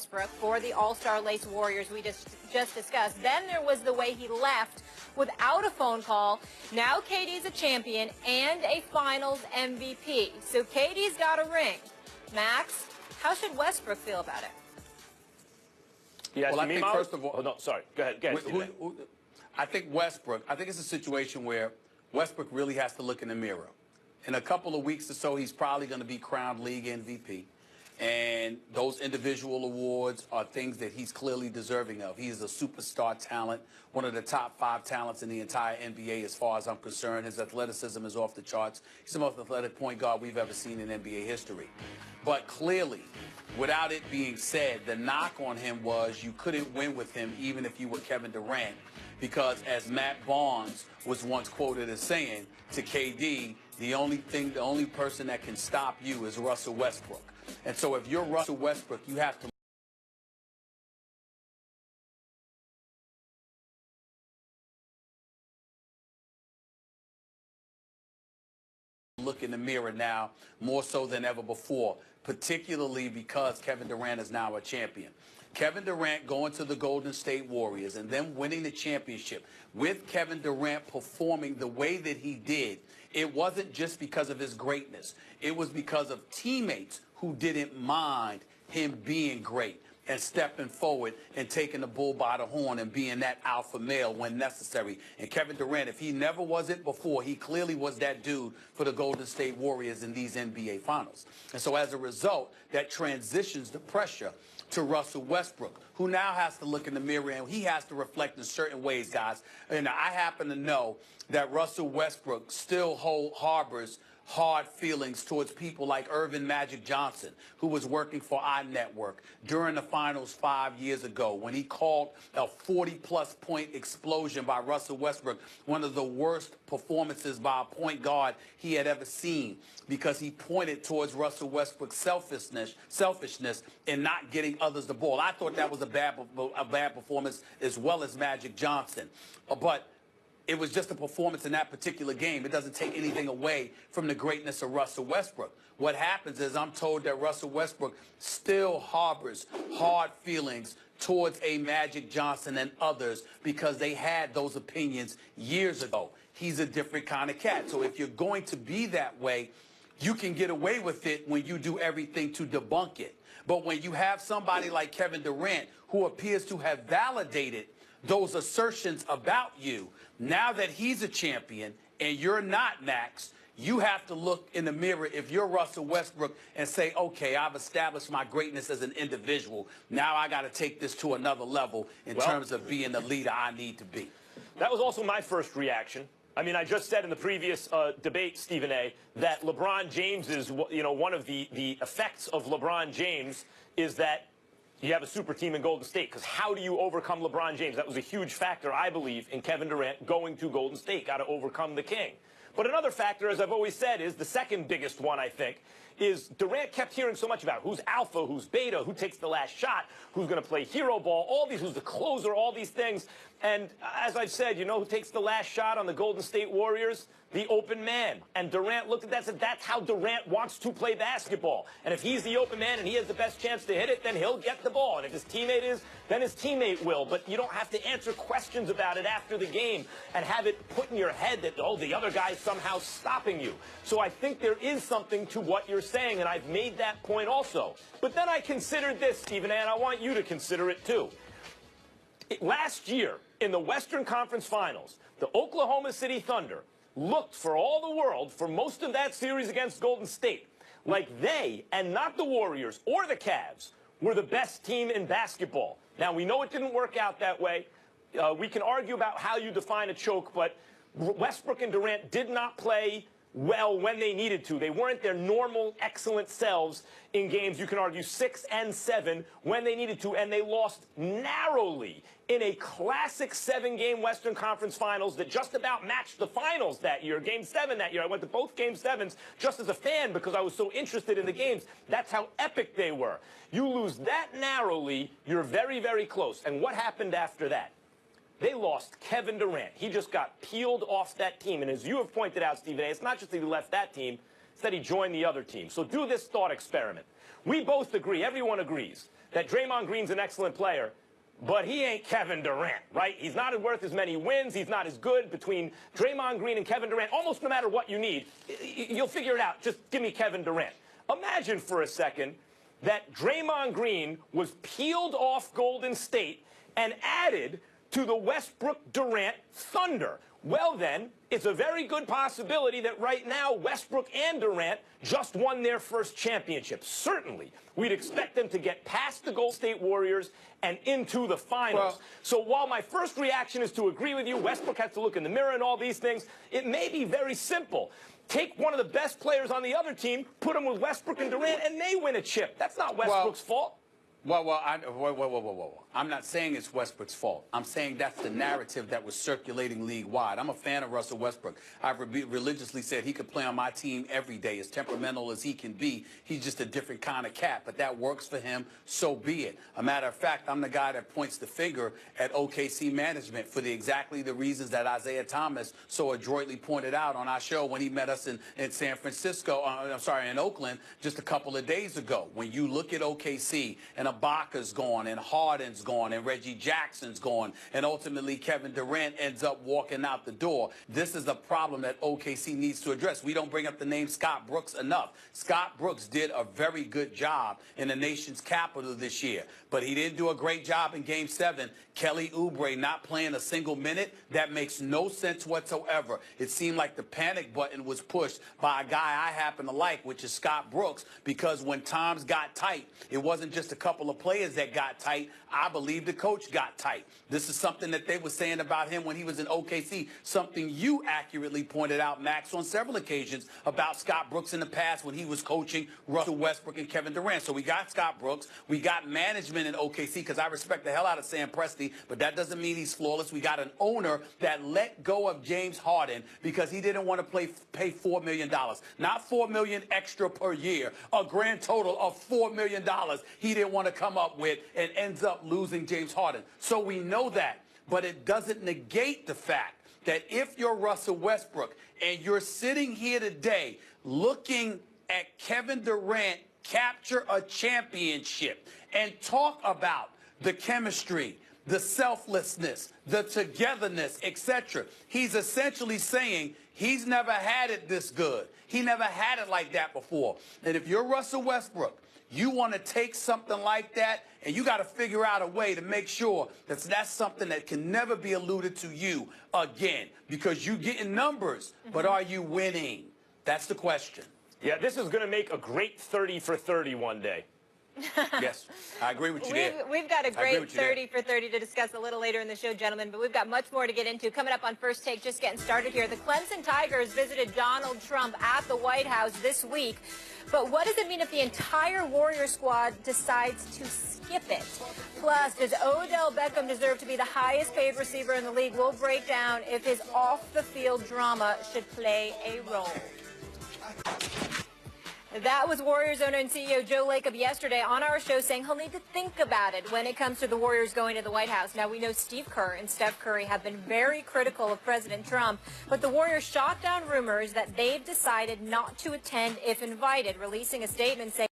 Westbrook for the All-Star Lace Warriors we just discussed. Then there was the way he left without a phone call. Now KD's a champion and a Finals MVP. So KD's got a ring. Max, how should Westbrook feel about it? Well, I think first of all, oh, no, sorry. Go ahead. I think Westbrook. I think it's a situation where Westbrook really has to look in the mirror. In a couple of weeks or so, he's probably going to be crowned league MVP. And those individual awards are things that he's clearly deserving of. He is a superstar talent, one of the top 5 talents in the entire NBA as far as I'm concerned. His athleticism is off the charts. He's the most athletic point guard we've ever seen in NBA history. But clearly, without it being said, the knock on him was you couldn't win with him even if you were Kevin Durant, because as Matt Barnes was once quoted as saying to KD, the only person that can stop you is Russell Westbrook. And so if you're Russell Westbrook, you have to look in the mirror now more so than ever before, particularly because Kevin Durant is now a champion. Kevin Durant going to the Golden State Warriors and then winning the championship with Kevin Durant performing the way that he did, it wasn't just because of his greatness. It was because of teammates who didn't mind him being great and stepping forward and taking the bull by the horn and being that alpha male when necessary. And Kevin Durant, if he never was it before, he clearly was that dude for the Golden State Warriors in these NBA Finals. And so as a result, that transitions the pressure to Russell Westbrook, who now has to look in the mirror and he has to reflect in certain ways, guys. And I happen to know that Russell Westbrook still harbors hard feelings towards people like Irving Magic Johnson, who was working for iNetwork during the Finals 5 years ago when he called a 40-plus point explosion by Russell Westbrook one of the worst performances by a point guard he had ever seen, because he pointed towards Russell Westbrook's selfishness in not getting others the ball. I thought that was a bad performance as well as Magic Johnson. But it was just a performance in that particular game. It doesn't take anything away from the greatness of Russell Westbrook. What happens is I'm told that Russell Westbrook still harbors hard feelings towards a Magic Johnson and others because they had those opinions years ago. He's a different kind of cat. So if you're going to be that way, you can get away with it when you do everything to debunk it. But when you have somebody like Kevin Durant, who appears to have validated those assertions about you, now that he's a champion and you're not, Max, you have to look in the mirror if you're Russell Westbrook and say, okay, I've established my greatness as an individual. Now I got to take this to another level in terms of being the leader I need to be. That was also my first reaction. I mean, I just said in the previous debate, Stephen A., that LeBron James is, one of the effects of LeBron James is that you have a super team in Golden State, because how do you overcome LeBron James? That was a huge factor, I believe, in Kevin Durant going to Golden State. Got to overcome the king. But another factor, as I've always said, is the second biggest one, I think, is Durant kept hearing so much about who's alpha, who's beta, who takes the last shot, who's going to play hero ball, all these, who's the closer, all these things. And as I've said, you know who takes the last shot on the Golden State Warriors? The open man. And Durant looked at that and said, that's how Durant wants to play basketball. And if he's the open man and he has the best chance to hit it, then he'll get the ball. And if his teammate is, then his teammate will. But you don't have to answer questions about it after the game and have it put in your head that, oh, the other guy's somehow stopping you. So I think there is something to what you're saying, and I've made that point also. But then I considered this, Stephen A., and I want you to consider it too. Last year, in the Western Conference Finals, the Oklahoma City Thunder looked for all the world for most of that series against Golden State like they, and not the Warriors or the Cavs, were the best team in basketball. Now, we know it didn't work out that way. We can argue about how you define a choke, but Westbrook and Durant did not play well when they needed to. They weren't their normal, excellent selves in games, you can argue, 6 and 7 when they needed to, and they lost narrowly in a classic 7-game Western Conference Finals that just about matched the finals that year, Game 7 that year. I went to both Game 7s just as a fan because I was so interested in the games. That's how epic they were. You lose that narrowly, you're very, very close. And what happened after that? They lost Kevin Durant. He just got peeled off that team. And as you have pointed out, Stephen A., it's not just that he left that team, it's that he joined the other team. So do this thought experiment. We both agree, everyone agrees, that Draymond Green's an excellent player, but he ain't Kevin Durant, right? He's not worth as many wins. He's not as good. Between Draymond Green and Kevin Durant, almost no matter what you need, you'll figure it out. Just give me Kevin Durant. Imagine for a second that Draymond Green was peeled off Golden State and added to the Westbrook-Durant Thunder. Well, then, it's a very good possibility that right now Westbrook and Durant just won their first championship. Certainly, we'd expect them to get past the Golden State Warriors and into the finals. So while my first reaction is to agree with you, Westbrook has to look in the mirror and all these things, it may be very simple. Take one of the best players on the other team, put him with Westbrook and Durant, and they win a chip. That's not Westbrook's fault. Whoa. I'm not saying it's Westbrook's fault. I'm saying that's the narrative that was circulating league-wide. I'm a fan of Russell Westbrook. I've religiously said he could play on my team every day. As temperamental as he can be, he's just a different kind of cat. But that works for him, so be it. A matter of fact, I'm the guy that points the finger at OKC management for exactly the reasons that Isaiah Thomas so adroitly pointed out on our show when he met us in San Francisco, in Oakland, just a couple of days ago. When you look at OKC and Ibaka's gone, and Harden's gone, and Reggie Jackson's gone, and ultimately Kevin Durant ends up walking out the door. This is a problem that OKC needs to address. We don't bring up the name Scott Brooks enough. Scott Brooks did a very good job in the nation's capital this year, but he didn't do a great job in Game 7. Kelly Oubre not playing a single minute, that makes no sense whatsoever. It seemed like the panic button was pushed by a guy I happen to like, which is Scott Brooks, because when times got tight, it wasn't just a couple of players that got tight. I believe the coach got tight. This is something that they were saying about him when he was in OKC, something you accurately pointed out, Max, on several occasions about Scott Brooks in the past when he was coaching Russell Westbrook and Kevin Durant. So we got Scott Brooks. We got management in OKC, because I respect the hell out of Sam Presti, but that doesn't mean he's flawless. We got an owner that let go of James Harden because he didn't want to pay $4 million. Not $4 million extra per year, a grand total of $4 million he didn't want to come up with, and ends up losing James Harden. So we know that, but it doesn't negate the fact that if you're Russell Westbrook and you're sitting here today looking at Kevin Durant capture a championship and talk about the chemistry, the selflessness, the togetherness, etc., he's essentially saying he's never had it this good. He never had it like that before. And if you're Russell Westbrook, you want to take something like that, and you got to figure out a way to make sure that that's something that can never be alluded to you again, because you're getting numbers, but are you winning? That's the question. Yeah, this is going to make a great 30 for 30 one day. Yes, I agree with you there. We've got a great 30 for 30 to discuss a little later in the show, gentlemen, but we've got much more to get into. Coming up on First Take, just getting started here. The Clemson Tigers visited Donald Trump at the White House this week. But what does it mean if the entire Warrior squad decides to skip it? Plus, does Odell Beckham deserve to be the highest paid receiver in the league? We'll break down if his off-the-field drama should play a role. That was Warriors owner and CEO Joe Lacob yesterday on our show saying he'll need to think about it when it comes to the Warriors going to the White House. Now, we know Steve Kerr and Steph Curry have been very critical of President Trump, but the Warriors shot down rumors that they've decided not to attend if invited, releasing a statement saying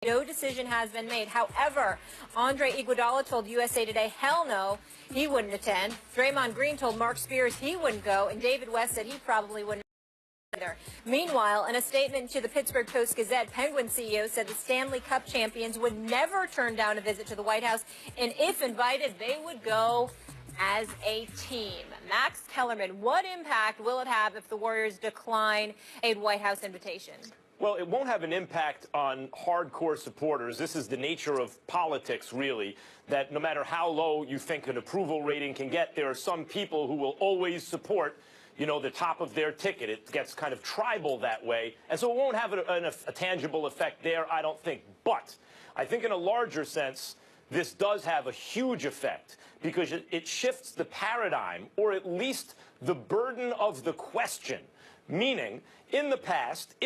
no decision has been made. However, Andre Iguodala told USA Today, hell no, he wouldn't attend. Draymond Green told Mark Spears he wouldn't go, and David West said he probably wouldn't. Meanwhile, in a statement to the Pittsburgh Post-Gazette, Penguins CEO said the Stanley Cup champions would never turn down a visit to the White House, and if invited, they would go as a team. Max Kellerman, what impact will it have if the Warriors decline a White House invitation? Well, it won't have an impact on hardcore supporters. This is the nature of politics, really, that no matter how low you think an approval rating can get, there are some people who will always support, you know, the top of their ticket. It gets kind of tribal that way. And so it won't have a tangible effect there, I don't think. But I think in a larger sense, this does have a huge effect because it shifts the paradigm, or at least the burden of the question. Meaning, in the past,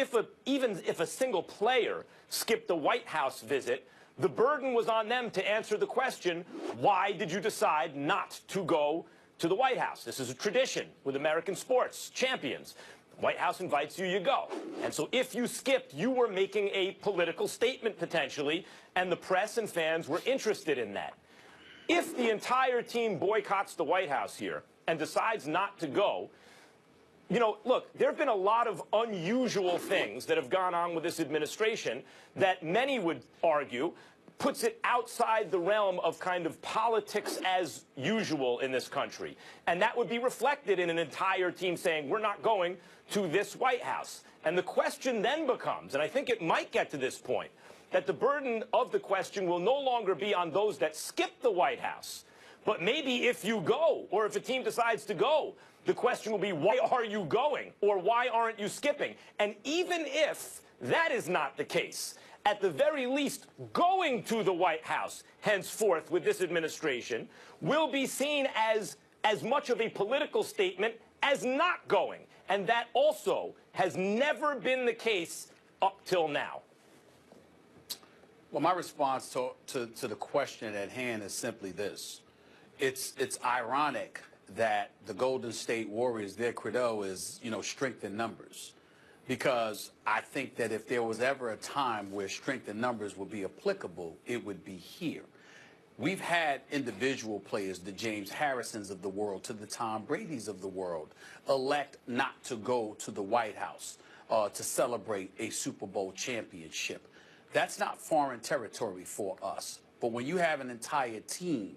even if a single player skipped the White House visit, the burden was on them to answer the question, why did you decide not to go to the White House? This is a tradition with American sports champions. White House invites you, you go. And so if you skipped, you were making a political statement potentially, and the press and fans were interested in that. If the entire team boycotts the White House here and decides not to go, you know, look, there have been a lot of unusual things that have gone on with this administration that many would argue puts it outside the realm of kind of politics as usual in this country. And that would be reflected in an entire team saying, we're not going to this White House. And the question then becomes, and I think it might get to this point, that the burden of the question will no longer be on those that skip the White House. But maybe if you go, or if a team decides to go, the question will be, why are you going? Or why aren't you skipping? And even if that is not the case, at the very least, going to the White House, henceforth with this administration, will be seen as much of a political statement as not going. And that also has never been the case up till now. Well, my response to the question at hand is simply this. It's ironic that the Golden State Warriors, their credo is, you know, strength in numbers. Because I think that if there was ever a time where strength in numbers would be applicable, it would be here. We've had individual players, the James Harrisons of the world, to the Tom Bradys of the world, elect not to go to the White House to celebrate a Super Bowl championship. That's not foreign territory for us. But when you have an entire team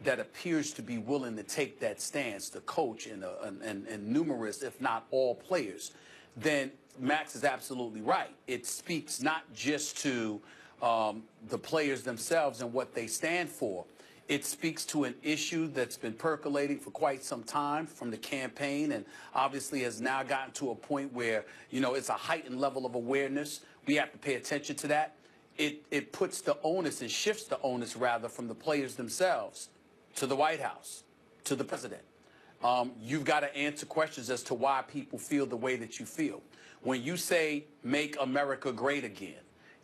that appears to be willing to take that stance, the coach and numerous, if not all players, then Max is absolutely right. It speaks not just to the players themselves and what they stand for. It speaks to an issue that's been percolating for quite some time from the campaign, and obviously has now gotten to a point where, you know, it's a heightened level of awareness. We have to pay attention to that. It puts the onus and shifts the onus, rather, from the players themselves to the White House, to the president. You've got to answer questions as to why people feel the way that you feel. When you say "Make America Great Again,"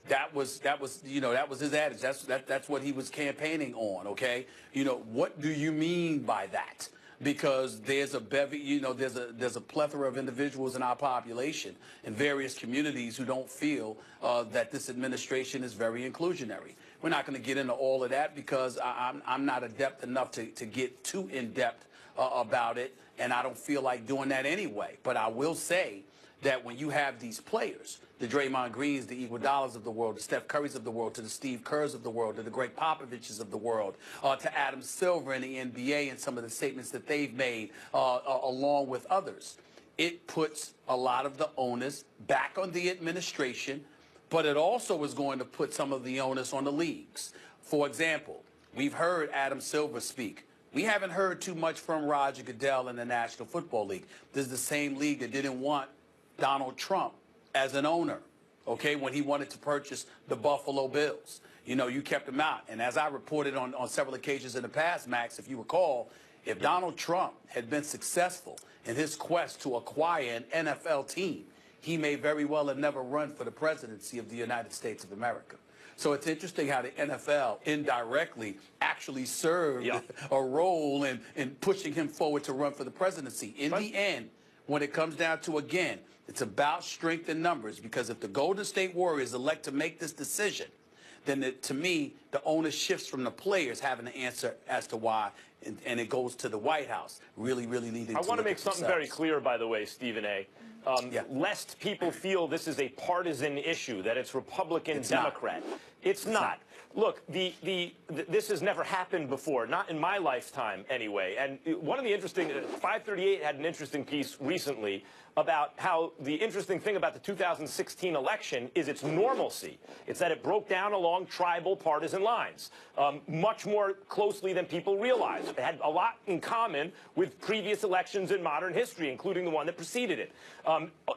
that was his adage. That's what he was campaigning on. Okay, you know, what do you mean by that? Because there's a bevy, you know, there's a plethora of individuals in our population in various communities who don't feel that this administration is very inclusionary. We're not going to get into all of that because I'm not adept enough to get too in-depth about it, and I don't feel like doing that anyway. But I will say that when you have these players, the Draymond Greens, the Iguodala's of the world, the Steph Curry's of the world, to the Steve Kerr's of the world, to the Greg Popovich's of the world, to Adam Silver in the NBA and some of the statements that they've made, along with others, it puts a lot of the onus back on the administration, but it also is going to put some of the onus on the leagues. For example, we've heard Adam Silver speak. We haven't heard too much from Roger Goodell in the National Football League. This is the same league that didn't want Donald Trump as an owner, okay, when he wanted to purchase the Buffalo Bills. You know, you kept him out. And as I reported on several occasions in the past, Max, if you recall, if Donald Trump had been successful in his quest to acquire an NFL team, he may very well have never run for the presidency of the United States of America. So it's interesting how the NFL indirectly actually served a role in pushing him forward to run for the presidency. In the end, when it comes down to, again, it's about strength in numbers, because if the Golden State Warriors elect to make this decision, then to me, the onus shifts from the players having to answer as to why, and it goes to the White House really needing to. I want to make something very clear, by the way, Stephen A. Lest people feel this is a partisan issue, that it's Republican, Democrat. It's not. Look, this has never happened before, not in my lifetime anyway. And one of the interesting, 538 had an interesting piece recently about how the interesting thing about the 2016 election is its normalcy. It's that it broke down along tribal partisan lines, much more closely than people realize. It had a lot in common with previous elections in modern history, including the one that preceded it,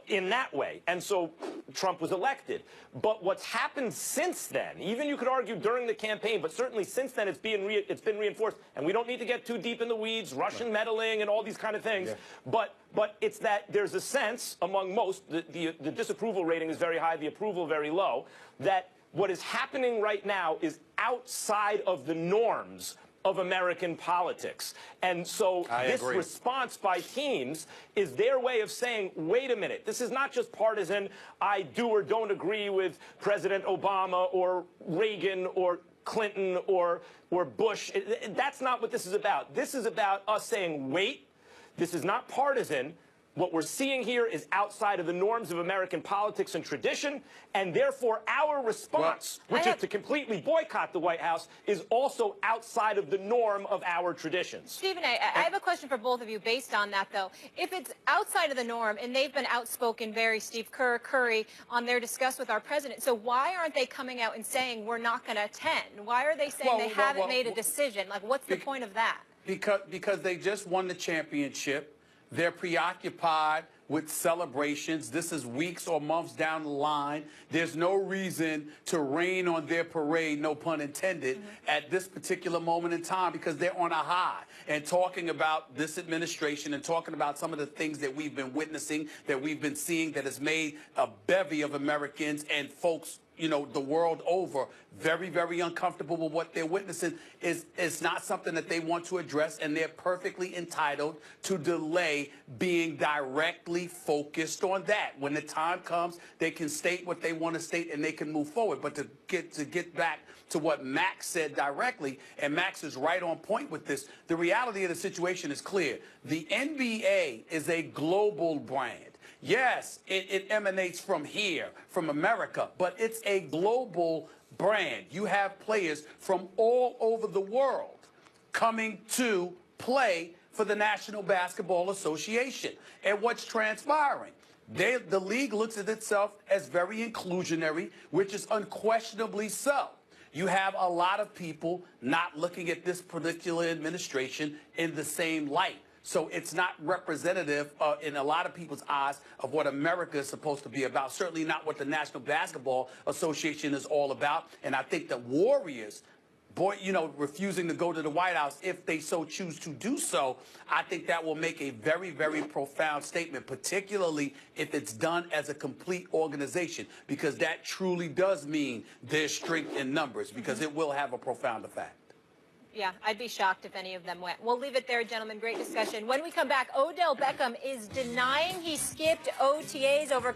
in that way. And so Trump was elected. But what's happened since then, even you could argue during the campaign, but certainly since then it's been reinforced, and we don't need to get too deep in the weeds, Russian meddling and all these kind of things, but it's that there's a sense among most, the disapproval rating is very high, the approval very low, that what is happening right now is outside of the norms of American politics. And so this response by teams is their way of saying, wait a minute, this is not just partisan, I do or don't agree with President Obama or Reagan or Clinton or Bush. That's not what this is about. This is about us saying, wait, this is not partisan. What we're seeing here is outside of the norms of American politics and tradition, and therefore our response, which is to completely boycott the White House, is also outside of the norm of our traditions. Stephen A., I have a question for both of you based on that, though. If it's outside of the norm, and they've been outspoken, very Steve Curry, on their discuss with our president, so why aren't they coming out and saying we're not going to attend? Why are they saying they haven't made a decision? Like, what's the point of that? Because they just won the championship. They're preoccupied with celebrations. This is weeks or months down the line. There's no reason to rain on their parade, no pun intended, at this particular moment in time because they're on a high. And talking about this administration and talking about some of the things that we've been witnessing, that we've been seeing, that has made a bevy of Americans and folks, you know, the world over, very, very uncomfortable with what they're witnessing, is not something that they want to address, and they're perfectly entitled to delay being directly focused on that. When the time comes, they can state what they want to state and they can move forward. But to get back to what Max said directly, and Max is right on point with this, the reality of the situation is clear. The NBA is a global brand. Yes, it emanates from here, from America, but it's a global brand. You have players from all over the world coming to play for the National Basketball Association. And what's transpiring? The league looks at itself as very inclusionary, which is unquestionably so. You have a lot of people not looking at this particular administration in the same light. So it's not representative in a lot of people's eyes of what America is supposed to be about, certainly not what the National Basketball Association is all about. And I think the Warriors, boy, you know, refusing to go to the White House, if they so choose to do so, I think that will make a very, very profound statement, particularly if it's done as a complete organization, because that truly does mean there's strength in numbers, because it will have a profound effect. Yeah, I'd be shocked if any of them went. We'll leave it there, gentlemen. Great discussion. When we come back, Odell Beckham is denying he skipped OTAs over